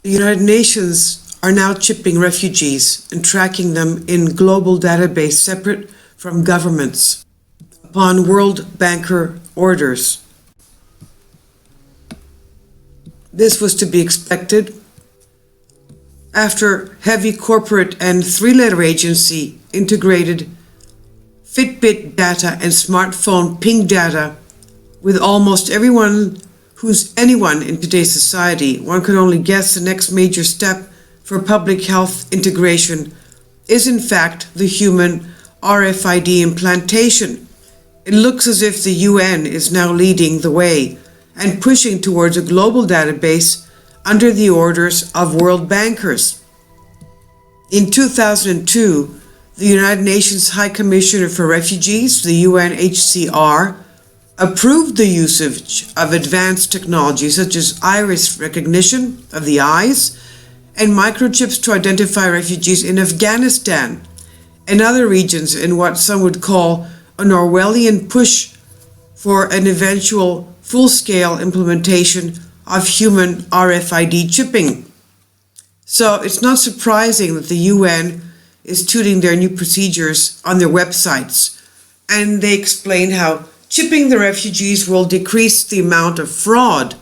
The United Nations are now chipping refugees and tracking them in global database separate from governments upon World Banker orders. This was to be expected after heavy corporate and three-letter agency integrated Fitbit data and smartphone ping data with almost who's anyone in today's society. One can only guess the next major step for public health integration is in fact the human RFID implantation. It looks as if the UN is now leading the way and pushing towards a global database under the orders of world bankers. In 2002, the United Nations High Commissioner for Refugees, the UNHCR, approved the usage of advanced technology such as iris recognition of the eyes and microchips to identify refugees in Afghanistan and other regions in what some would call an Orwellian push for an eventual full-scale implementation of human RFID chipping. So it's not surprising that the UN is touting their new procedures on their websites, and they explain how chipping the refugees will decrease the amount of fraud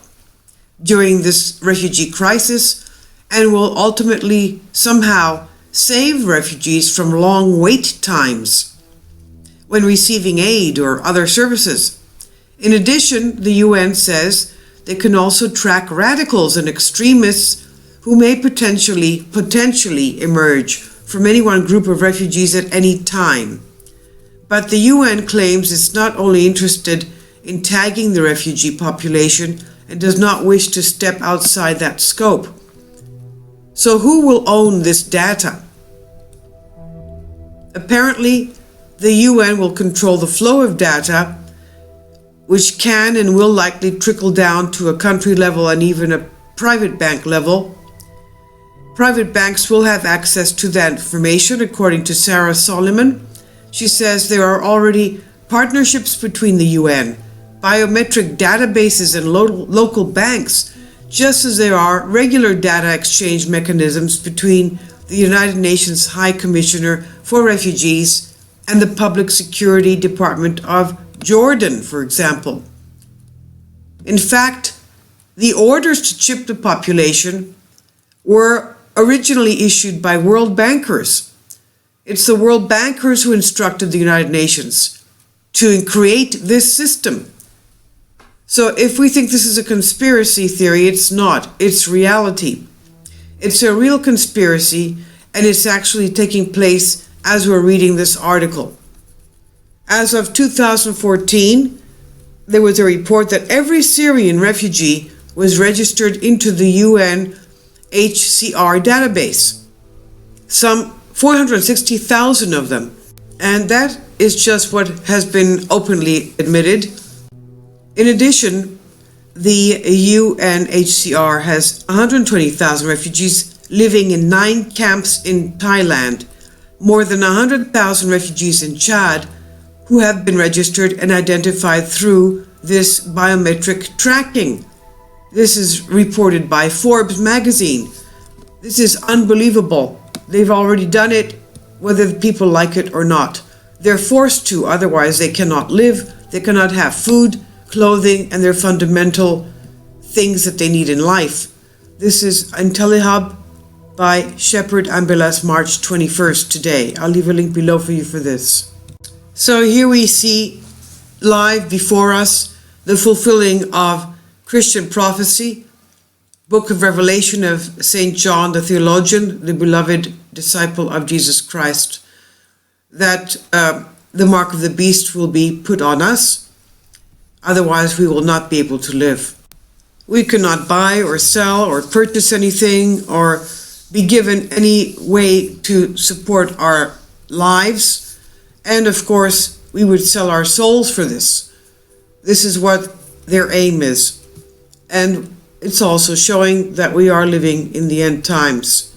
during this refugee crisis and will ultimately somehow save refugees from long wait times when receiving aid or other services. In addition, the UN says they can also track radicals and extremists who may potentially emerge from any one group of refugees at any time. But the UN claims it's not only interested in tagging the refugee population and does not wish to step outside that scope. So who will own this data? Apparently, the UN will control the flow of data, which can and will likely trickle down to a country level and even a private bank level. Private banks will have access to that information, according to Sarah Soliman. She says there are already partnerships between the UN, biometric databases, and local banks, just as there are regular data exchange mechanisms between the United Nations High Commissioner for Refugees and the Public Security Department of Jordan, for example. In fact, the orders to chip the population were originally issued by world bankers. It's the world bankers who instructed the United Nations to create this system. So if we think this is a conspiracy theory, it's not. It's reality. It's a real conspiracy, and it's actually taking place as we're reading this article. As of 2014, there was a report that every Syrian refugee was registered into the UNHCR database. Some 460,000 of them. And that is just what has been openly admitted. In addition, the UNHCR has 120,000 refugees living in 9 camps in Thailand, more than 100,000 refugees in Chad who have been registered and identified through this biometric tracking. This is reported by Forbes magazine. This is unbelievable. They've already done it, whether the people like it or not. They're forced to, otherwise they cannot live, they cannot have food, clothing, and their fundamental things that they need in life. This is IntelliHub by Shepherd Ambelas, March 21st today. I'll leave a link below for you for this. So here we see live before us the fulfilling of Christian prophecy, Book of Revelation of St. John the theologian, the beloved disciple of Jesus Christ, that the mark of the beast will be put on us, otherwise we will not be able to live. We cannot buy or sell or purchase anything or be given any way to support our lives. And of course, we would sell our souls for this. This is what their aim is. And it's also showing that we are living in the end times.